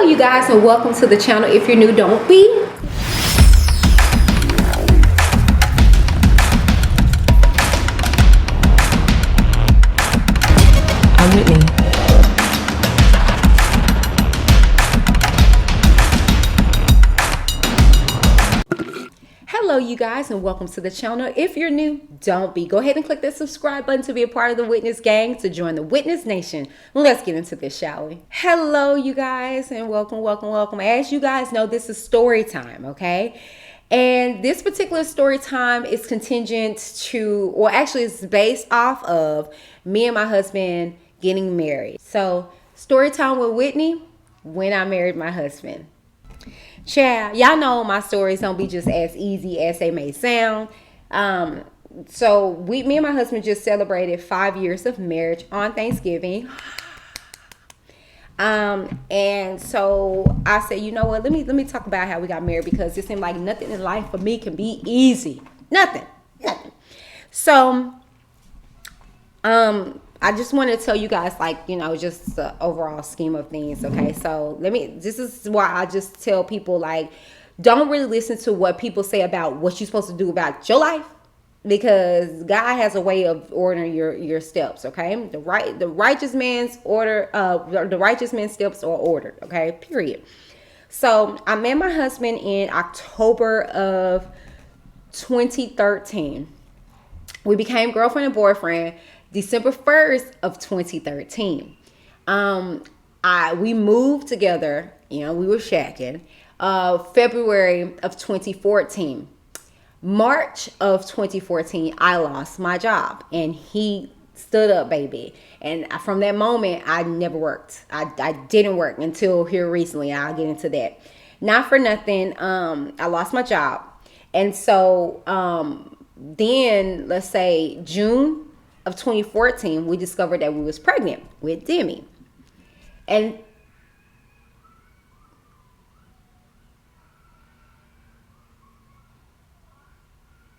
Hello you guys and welcome to the channel. If you're new, don't be. I'm Whitney. Hello you guys and welcome to the channel. If you're new, don't be. Go ahead and click that subscribe button to be a part of the Witness gang, to join the Witness Nation. Let's get into this, shall we? Hello you guys and welcome. As you guys know, this is story time, okay? And this particular story time is contingent to, or actually it's based off of me and my husband getting married. So story time with Whitney, when I married my husband. Child, y'all know my stories don't be just as easy as they may sound. So me and my husband just celebrated 5 years of marriage on Thanksgiving. And so I said, you know what, let me talk about how we got married, because it seemed like nothing in life for me can be easy. Nothing. So I just want to tell you guys, like, you know, just the overall scheme of things. Okay, so this is why I just tell people, like, don't really listen to what people say about what you're supposed to do about your life, because God has a way of ordering your steps. Okay, the righteous man's steps are ordered. Okay, period. So I met my husband in October of 2013. We became girlfriend and boyfriend December 1st of 2013. We moved together, you know, we were shacking, February of 2014. March of 2014, I lost my job and he stood up, baby. And from that moment, I never worked. I didn't work until here recently. I'll get into that. Not for nothing, I lost my job. And so then, let's say June of 2014, we discovered that we was pregnant with Demi. And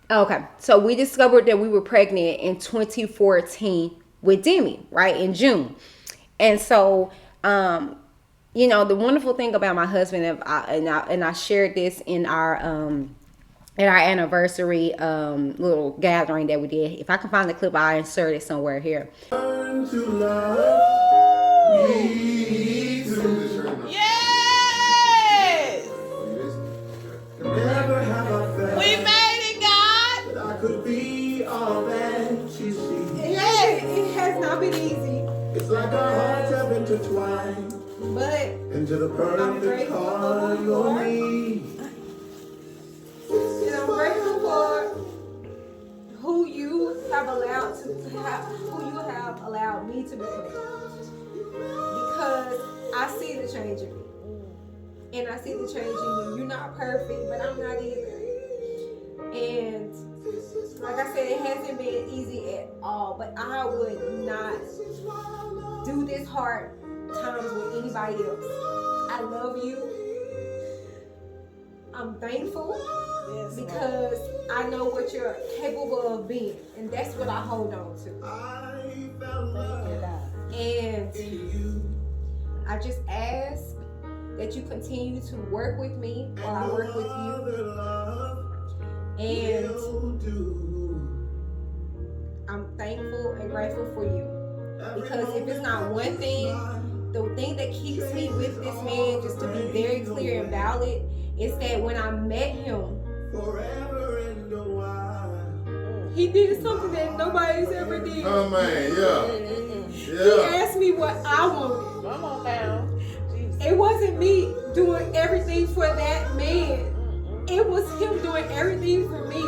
okay, so we discovered that we were pregnant in 2014 with Demi, right, in June. And so you know, the wonderful thing about my husband, and I shared this in our anniversary little gathering that we did. If I can find the clip, I'll insert it somewhere here. Yes! We made it, God! I could be all that she sees. Yes, it has not been easy. It's like our hearts have intertwined But into the I'm perfect grateful for heart who you for are. me. And I'm grateful for who you have allowed me to become. Because I see the change in me. And I see the change in you. You're not perfect, but I'm not either. And like I said, it hasn't been easy at all. But I would not do this hard times with anybody else. I love you. I'm thankful because I know what you're capable of being, and that's what I hold on to. And I just ask that you continue to work with me while I work with you. And I'm thankful and grateful for you, because if it's not one thing, the thing that keeps me with this man, just to be very clear and valid, is that when I met him, he did something that nobody's ever did. Oh man, yeah. He asked me what I wanted. Come on now. It wasn't me doing everything for that man. It was him doing everything for me.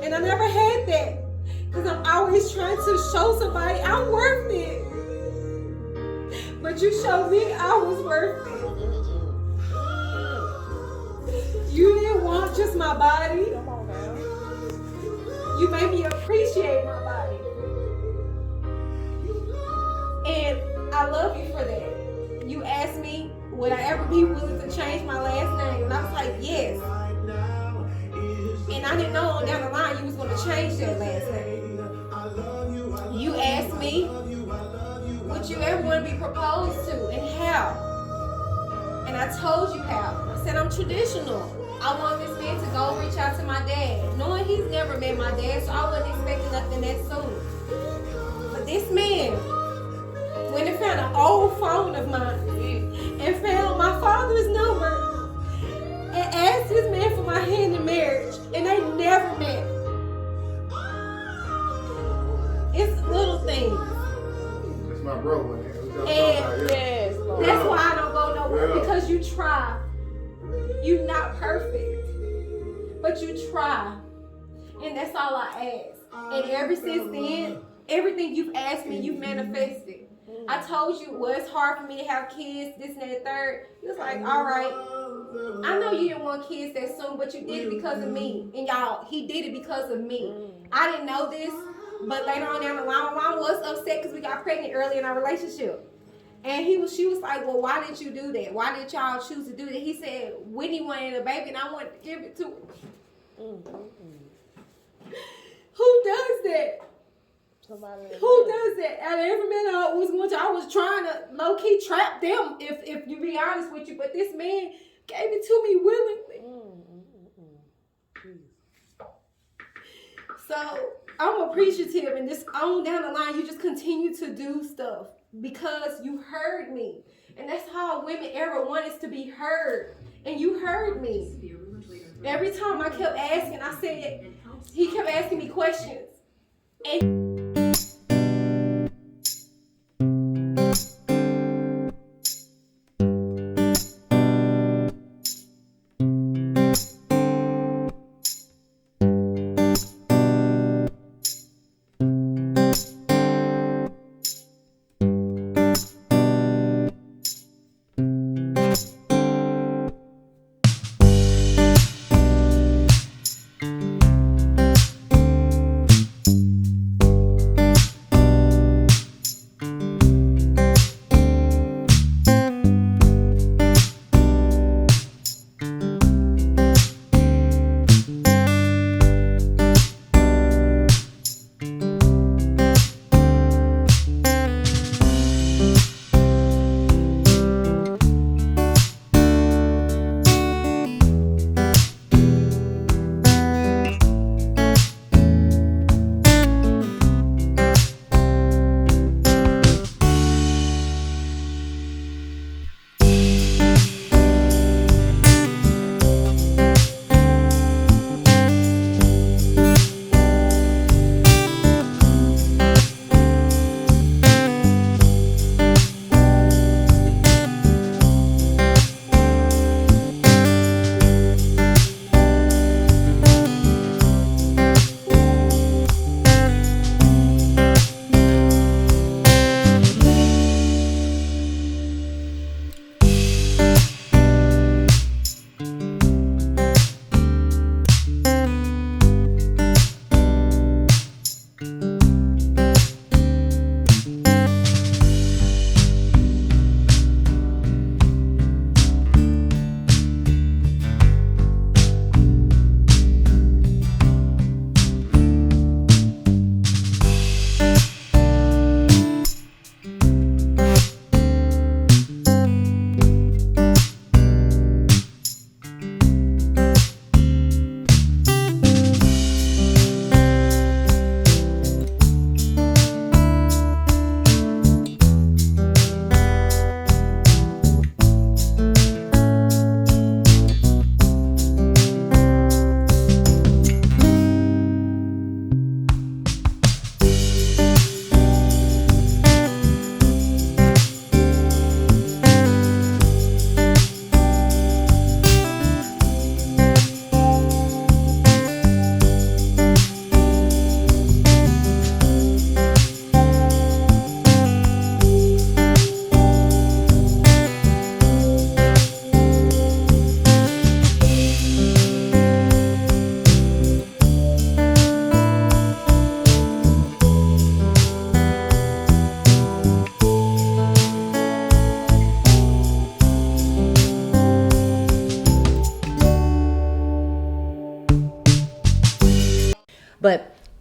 And I never had that, because I'm always trying to show somebody I'm worth it. But you showed me I was worth it. You didn't want just my body. Come on now. You made me appreciate my body. And I love you for that. You asked me, would I ever be willing to change my last name? And I was like, yes. And I didn't know down the line you was going to change that last name. You asked me, would you ever want to be proposed to, and how? And I told you how. I said I'm traditional. I want this man to go reach out to my dad, knowing he's never met my dad, so I wasn't expecting nothing that soon. But this man went and found an old phone of mine and found my father's number and asked this man for my hand in marriage, and they never met. It's little things. It's my bro, man. And Yes, Lord. that's why I don't go nowhere, Yeah. because you try. You're not perfect, but you try. And that's all I ask. And ever since then, everything you've asked me, you've manifested. I told you, well, it's hard for me to have kids, this and that, third. He was like, all right. I know you didn't want kids that soon, but you did it because of me. And y'all, he did it because of me. I didn't know this, but later on down the line, my mom was upset because we got pregnant early in our relationship. And she was like, well, why did you do that? Why did y'all choose to do that? He said, Whitney wanted a baby and I wanted to give it to her. Who does that? Who does that? Out of every man I was trying to low-key trap them, if you be honest with you. But this man gave it to me willingly. So I'm appreciative, and this on down the line, you just continue to do stuff because you heard me. And that's how women ever want is to be heard. And you heard me. Every time I kept asking, I said, he kept asking me questions. And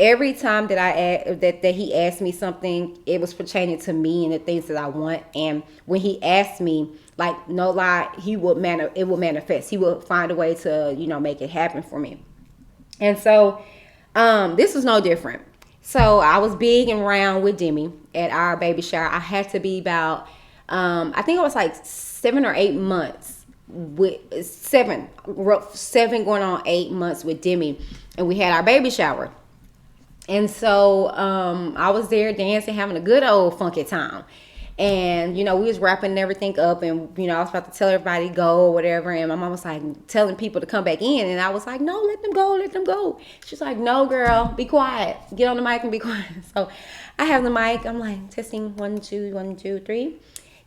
every time that he asked me something, it was pertaining to me and the things that I want. And when he asked me, like, no lie, it would manifest. He would find a way to, make it happen for me. And so this was no different. So I was big and round with Demi at our baby shower. I had to be about, I think it was like 7 or 8 months with seven going on 8 months with Demi, and we had our baby shower. And so I was there dancing, having a good old funky time. And, we was wrapping everything up, and, I was about to tell everybody to go or whatever. And my mom was like telling people to come back in. And I was like, no, let them go, let them go. She's like, no, girl, be quiet. Get on the mic and be quiet. So I have the mic. I'm like, testing 1, 2, 1, 2, 3.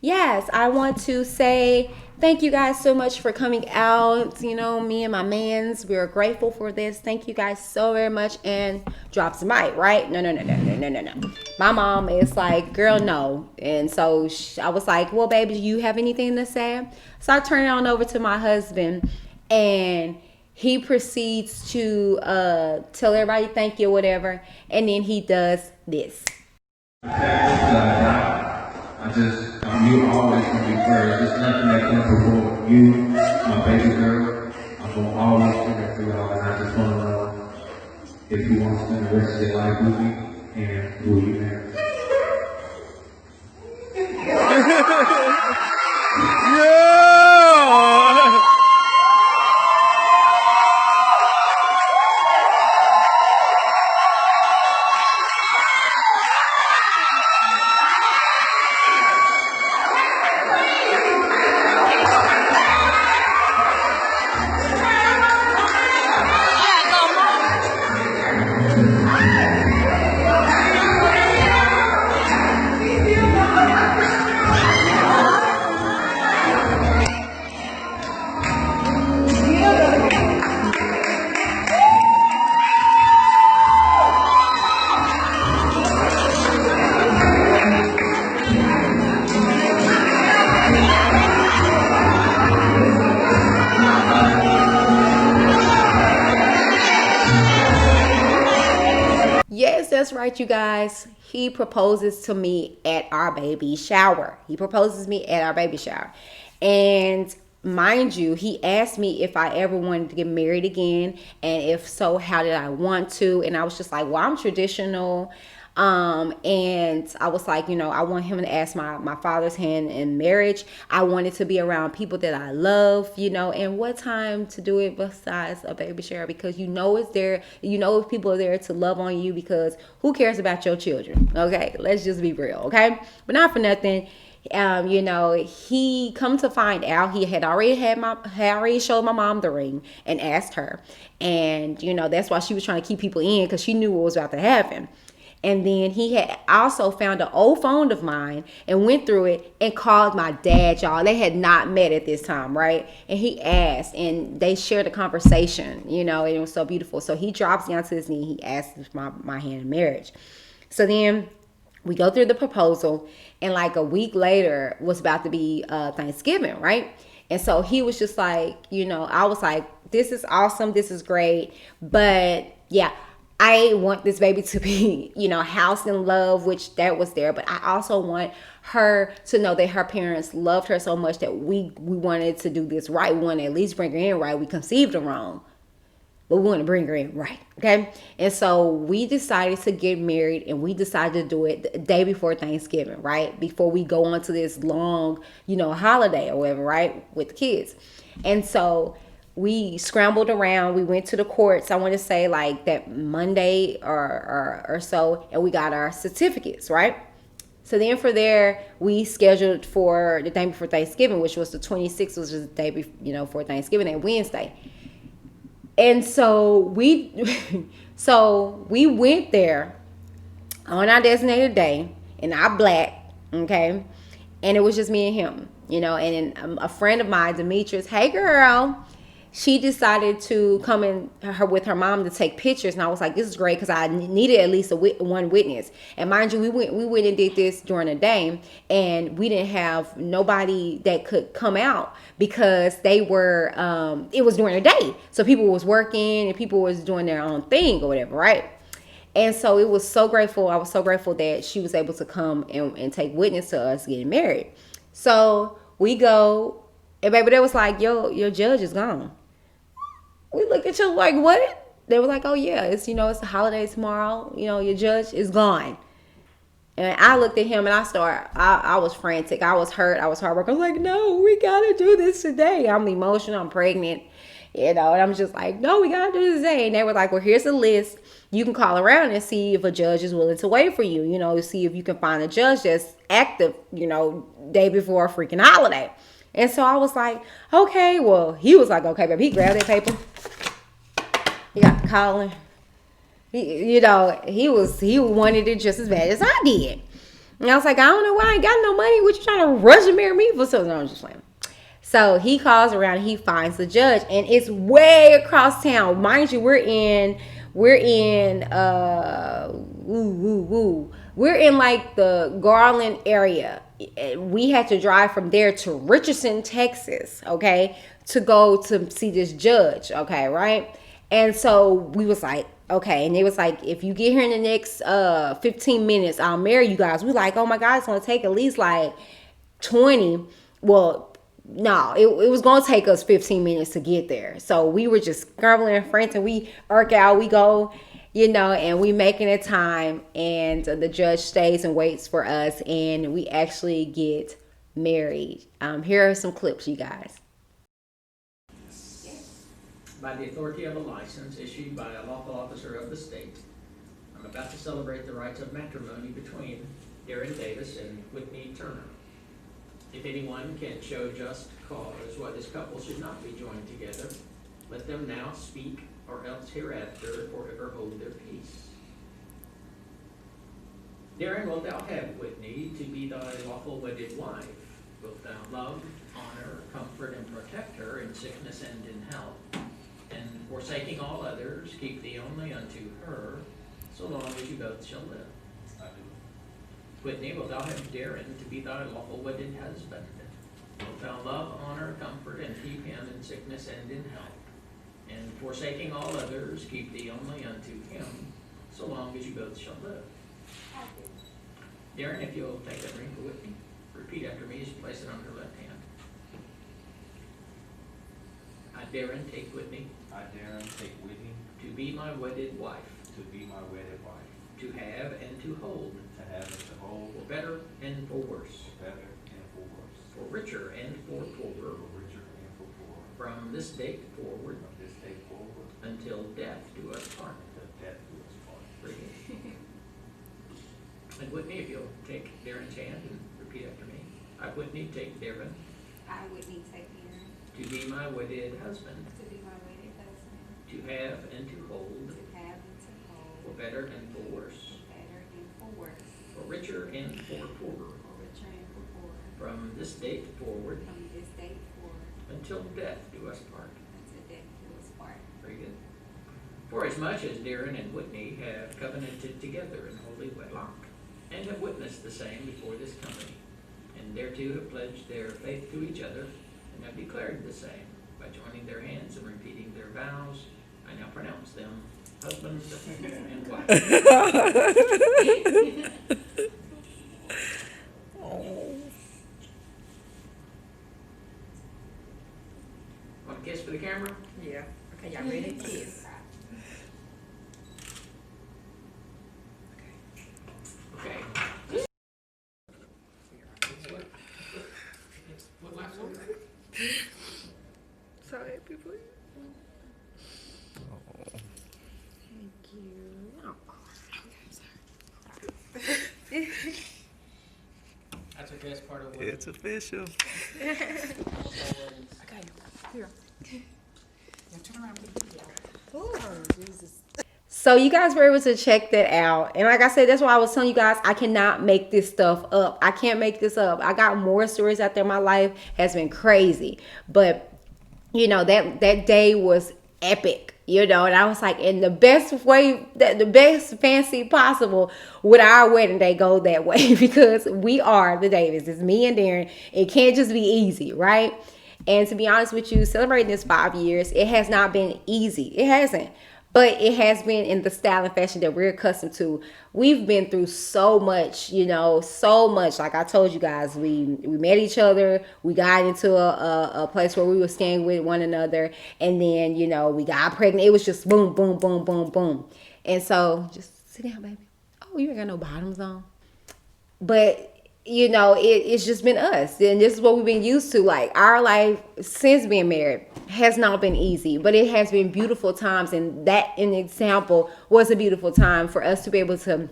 Yes, I want to say thank you guys so much for coming out. Me and my mans, we're grateful for this. Thank you guys so very much. And drops the mic, right? No. My mom is like, girl, no. And so I was like, well, baby, do you have anything to say? So I turn it on over to my husband, and he proceeds to tell everybody thank you or whatever. And then he does this. You always gonna be first. There's nothing that comes before you, my baby girl. I'm gonna always do that for y'all, and I just wanna know if you want to spend the rest of your life with me, and will you marry me? Yes, that's right, you guys. He proposes to me at our baby shower. And mind you, he asked me if I ever wanted to get married again. And if so, how did I want to? And I was just like, well, I'm traditional. And I was like, I want him to ask my father's hand in marriage. I wanted to be around people that I love, and what time to do it besides a baby shower, because it's there, if people are there to love on you, because who cares about your children? Okay, let's just be real. Okay, but not for nothing. He come to find out, he had already showed my mom the ring and asked her, and that's why she was trying to keep people in, because she knew what was about to happen. And then he had also found an old phone of mine and went through it and called my dad, y'all. They had not met at this time, right? And he asked, and they shared a conversation, and it was so beautiful. So he drops down to his knee. He asks my hand in marriage. So then we go through the proposal, and like a week later was about to be Thanksgiving, right? And so he was just like, I was like, this is awesome. This is great. But yeah, I want this baby to be, housed in love, which that was there. But I also want her to know that her parents loved her so much that we wanted to do this right. We wanted to at least bring her in right. We conceived her wrong, but we want to bring her in right. Okay. And so we decided to get married, and we decided to do it the day before Thanksgiving, right? Before we go on to this long, holiday or whatever, right? With the kids. And so we scrambled around. We went to the courts, I want to say like that Monday or so, and we got our certificates, right? So then for there, we scheduled for the day before Thanksgiving, which was the 26th, which was the day before Thanksgiving, that Wednesday. And so we went there on our designated day in our black, okay? And it was just me and him, and then a friend of mine, Demetrius, hey girl, she decided to come in with her mom to take pictures. And I was like, this is great, because I needed at least one witness. And mind you, we went and did this during the day, and we didn't have nobody that could come out, because they were, it was during the day. So people was working and people was doing their own thing or whatever, right? And so it was so grateful. I was so grateful that she was able to come and take witness to us getting married. So we go, and baby, they was like, your judge is gone. We looked at you like, what? They were like, oh yeah, it's it's the holiday tomorrow. Your judge is gone. And I looked at him and I was frantic. I was hurt. I was heartbroken. I was like, no, we gotta do this today. I'm emotional. I'm pregnant. And I'm just like, no, we gotta do this today. And they were like, well, here's a list. You can call around and see if a judge is willing to wait for you. See if you can find a judge that's active, day before a freaking holiday. And so I was like, okay. Well, he was like, okay, baby. He grabbed that paper. He got the calling. He wanted it just as bad as I did. And I was like, I don't know why I ain't got no money. What you trying to rush and marry me for? So no, I'm just playing. So he calls around and he finds the judge, and it's way across town. Mind you, we're in like the Garland area. We had to drive from there to Richardson, Texas, okay, to go to see this judge, okay, right? And so we was like, okay, and it was like, if you get here in the next 15 minutes, I'll marry you guys. We like, oh my God, it's gonna take at least like 20. Well, no, it was gonna take us 15 minutes to get there. So we were just scrambling and frantic. We irk out, we go, and we making it time, and the judge stays and waits for us, and we actually get married. Here are some clips, you guys. By the authority of a license issued by a lawful officer of the state, I'm about to celebrate the rites of matrimony between DIDN Davis and Whitney Turner. If anyone can show just cause why this couple should not be joined together, let them now speak, or else hereafter forever hold their peace. DIDN, wilt thou have Whitney to be thy lawful wedded wife? Wilt thou love, honor, comfort, and protect her in sickness and in health? And forsaking all others, keep thee only unto her, so long as you both shall live. I do. Whitney, wilt thou have DIDN to be thy lawful wedded husband? Wilt thou love, honor, comfort, and keep him in sickness and in health? And forsaking all others, keep thee only unto him, so long as you both shall live. I do. DIDN, if you'll take that ring for Whitney, repeat after me as you place it on her left hand. I, DIDN, take Whitney. I, DIDN, take Whitney. To be my wedded wife. To be my wedded wife. To have and to hold. To have and to hold. For better and for worse. For better and for worse. For richer and for poorer. For richer and for poorer. From this date forward. From this day forward. Until death do us part. Until death do us part. Very good. And Whitney, if you'll take DIDN's hand and repeat after me. I, Whitney, take DIDN. I, Whitney, take DIDN. To be my wedded husband. To be my wedded husband. To have and to hold. To have and to hold. For better and for worse. For better and for worse. For richer and for poorer. For richer and for poorer. From this date forward. From this date forward. Until death do us part. Until death do us part. Very good. For as much as DIDN and Whitney have covenanted together in holy wedlock, and have witnessed the same before this company, and thereto have pledged their faith to each other, and have declared the same by joining their hands and repeating their vows, I now pronounce them husband and wife. Want a kiss for the camera? Yeah. Okay, y'all ready? Kiss. Okay. What last one? So happy for you. Thank you. That's the best part of what It's official. Okay, here. Now turn around. Oh, Jesus. So you guys were able to check that out. And like I said, that's why I was telling you guys, I cannot make this stuff up. I can't make this up. I got more stories out there. My life has been crazy. But, that day was epic. And I was like, in the best way, the best fancy possible, would our wedding day go that way? Because we are the Davis. It's me and DIDN. It can't just be easy, right? And to be honest with you, celebrating this 5 years, it has not been easy. It hasn't. but it has been in the style and fashion that we're accustomed to. We've been through so much, so much. Like I told you guys, we met each other. We got into a place where we were staying with one another. And then, we got pregnant. It was just boom, boom, boom, boom, boom. And so just sit down, baby. Oh, you ain't got no bottoms on. But it's just been us, and this is what we've been used to. Like, our life since being married has not been easy, but it has been beautiful times, and that, an example, was a beautiful time for us to be able to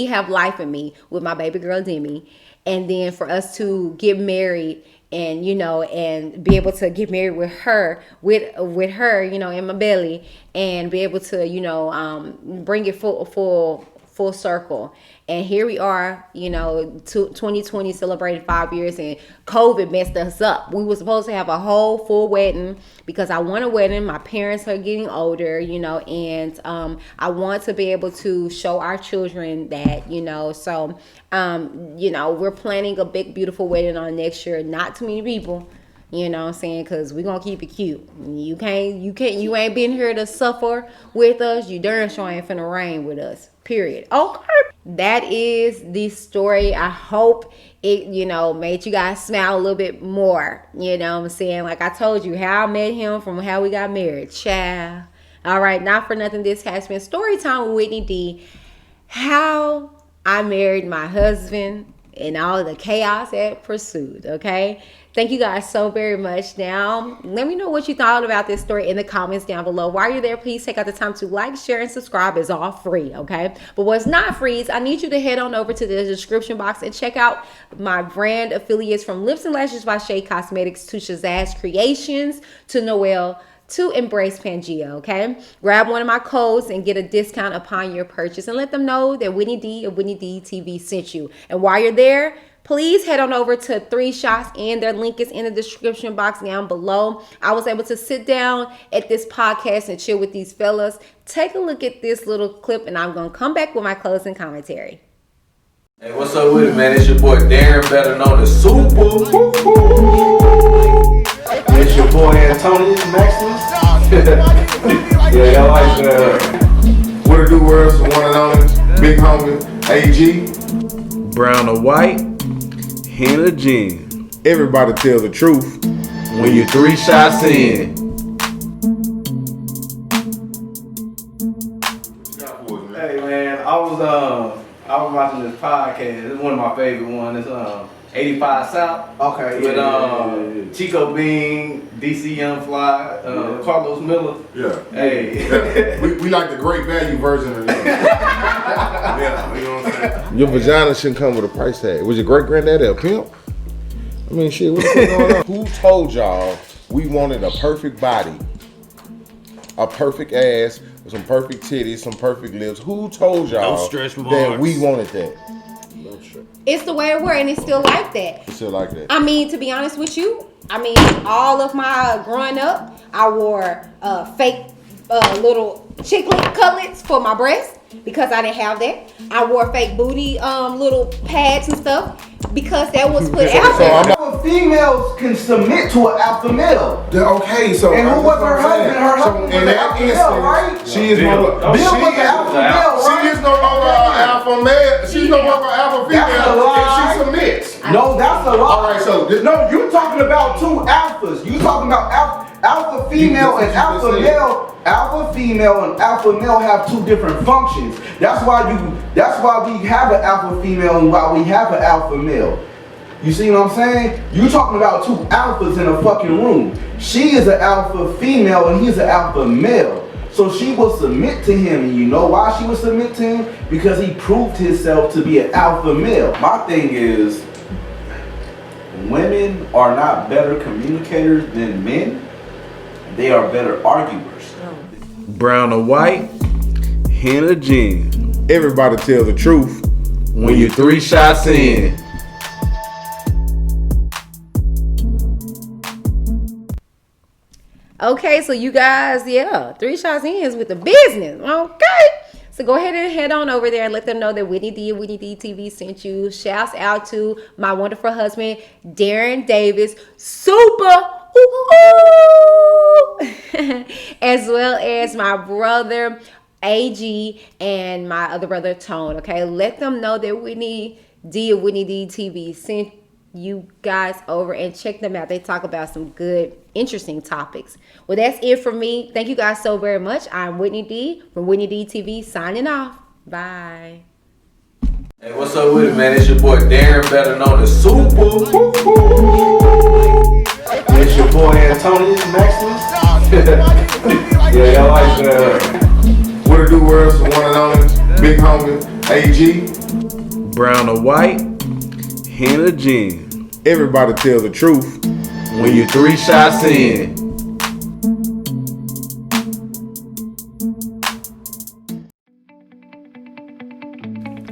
have life in me with my baby girl Demi, and then for us to get married and and be able to get married with her in my belly, and be able to bring it full circle. And here we are, 2020 celebrating 5 years, and COVID messed us up. We were supposed to have a whole full wedding because I want a wedding. My parents are getting older, and I want to be able to show our children that, so, we're planning a big, beautiful wedding on next year. Not too many people. You know what I'm saying? Because we're going to keep it cute. You ain't been here to suffer with us. You darn sure ain't finna reign with us. Period. Okay. That is the story. I hope it, made you guys smile a little bit more. You know what I'm saying? Like I told you, how I met him from how we got married. Child. All right. Not for nothing, this has been Story Time with Whitney D. How I married my husband and all the chaos that pursued. Okay. Thank you guys so very much. Now, let me know what you thought about this story in the comments down below. While you're there, please take out the time to like, share, and subscribe. It's all free, okay? But what's not free is I need you to head on over to the description box and check out my brand affiliates, from Lips and Lashes by Shea Cosmetics to Shazazz Creations to Noelle to Embrace Pangea, okay? Grab one of my codes and get a discount upon your purchase, and let them know that Whitney D of Whitney D TV sent you. And while you're there, please head on over to 3 Shots, and their link is in the description box down below. I was able to sit down at this podcast and chill with these fellas. Take a look at this little clip, and I'm going to come back with my closing commentary. Hey, what's up with it, man? It's your boy Darren, better known as Super. It's your boy Antonius Maximus. Yeah, y'all like that. What it do, world? So one and only, big homie, AG. Brown or white, hen or gin. Everybody tell the truth When you're 3 shots in. Hey man, I was watching this podcast. It's one of my favorite ones. It's 85 South. Okay. With Chico Bean, DC Young Fly, Carlos Miller. Yeah. Hey. we like the great value version of that. Yeah, you know what I'm saying? Your vagina shouldn't come with a price tag. Was your great granddaddy a pimp? I mean, shit, what's going on? Who told y'all we wanted a perfect body, a perfect ass, some perfect titties, some perfect lips? Who told y'all that we wanted that? No stretch. It's the way it works, and it's still like that. It's still like that. I mean, to be honest with you, all of my growing up, I wore fake little chicken cutlets for my breasts because I didn't have that. I wore fake booty little pads and stuff because that was put out there. So females can submit to an alpha male. Okay, so And who was her husband? Her husband was in an that alpha male, instance, right? she is no longer. Bill was an alpha male, right? She is no longer an alpha male. She's no longer an alpha That's a female lie. if she submits. No, that's a lie. All right, so No, you talking about 2 alphas. You talking about alpha female and alpha male. Alpha female and alpha male have 2 different functions. That's why we have an alpha female and why we have an alpha male. You see what I'm saying? You talking about 2 alphas in a fucking room. She is an alpha female and he's an alpha male. So she will submit to him, and you know why she would submit to him? Because he proved himself to be an alpha male. My thing is, women are not better communicators than men. They are better arguers. Brown or white, hen or gin. Everybody tell the truth When you're 3 shots in. Okay, so you guys, 3 Shots in is with the business. Okay. So go ahead and head on over there and let them know that Whitney D of Whitney D TV sent you. Shouts out to my wonderful husband, Darren Davis. Super. Ooh. as well as my brother AG and my other brother Tone. Okay, let them know that Whitney D of Whitney D TV sent you guys over, and check them out. They talk about some good, interesting topics. Well, that's it for me. Thank you guys so very much. I'm Whitney D from Whitney D TV signing off. Bye. Hey, what's up with it, man? It's your boy Darren, better known as Super. It's your boy Antonius Maximus. Yeah, y'all like what it do world, so one and only big homie AG. Brown or white, hen or gin. Everybody tell the truth When you 3 shots in.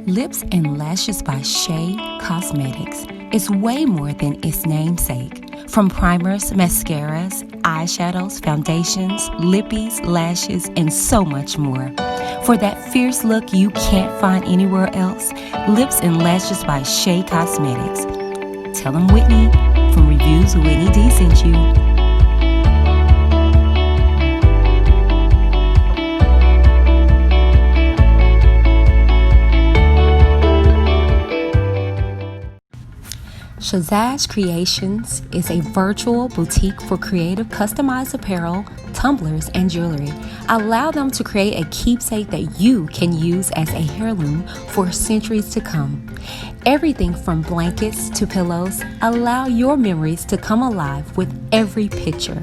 Lips and Lashes by Shea Cosmetics is way more than its namesake. From primers, mascaras, eyeshadows, foundations, lippies, lashes, and so much more. For that fierce look you can't find anywhere else, Lips and Lashes by Shea Cosmetics. Tell them Whitney from Reviews Whitney D sent you. Shazaj Creations is a virtual boutique for creative customized apparel, tumblers, and jewelry. Allow them to create a keepsake that you can use as a heirloom for centuries to come. Everything from blankets to pillows, allow your memories to come alive with every picture.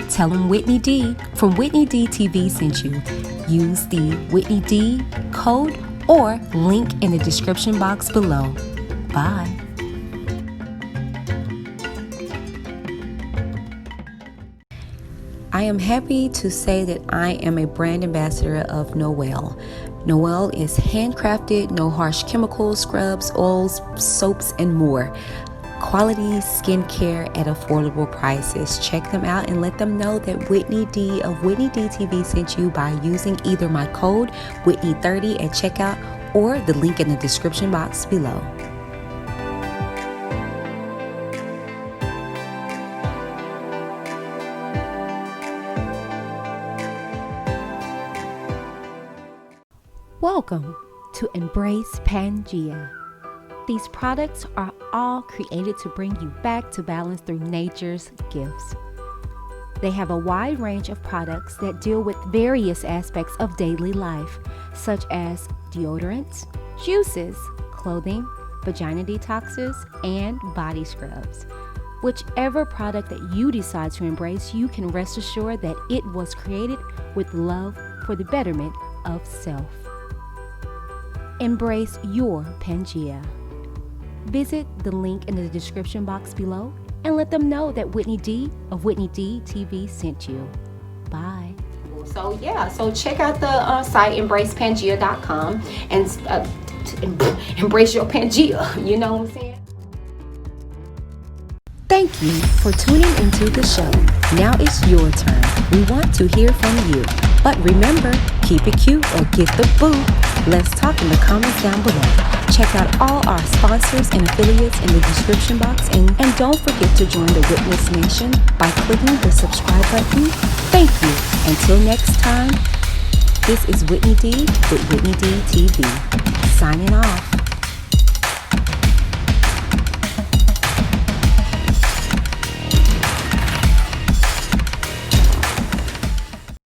Tell them Whitney D from Whitney D TV sent you. Use the Whitney D code or link in the description box below. Bye. I am happy to say that I am a brand ambassador of Noel. Noel is handcrafted, no harsh chemicals, scrubs, oils, soaps, and more. Quality skincare at affordable prices. Check them out and let them know that Whitney D of Whitney D TV sent you by using either my code Whitney30 at checkout or the link in the description box below. Welcome to Embrace Pangea. These products are all created to bring you back to balance through nature's gifts. They have a wide range of products that deal with various aspects of daily life, such as deodorants, juices, clothing, vagina detoxes, and body scrubs. Whichever product that you decide to embrace, you can rest assured that it was created with love for the betterment of self. Embrace your Pangea. Visit the link in the description box below and let them know that Whitney D of Whitney D TV sent you. Bye. So check out the site embracepangea.com and embrace your Pangea. You know what I'm saying? Thank you for tuning into the show. Now it's your turn. We want to hear from you. But remember, keep it cute or get the boot. Let's talk in the comments down below. Check out all our sponsors and affiliates in the description box, and don't forget to join the Witness Nation by clicking the subscribe button. Thank you. Until next time, this is Whitney D with Whitney D TV, signing off.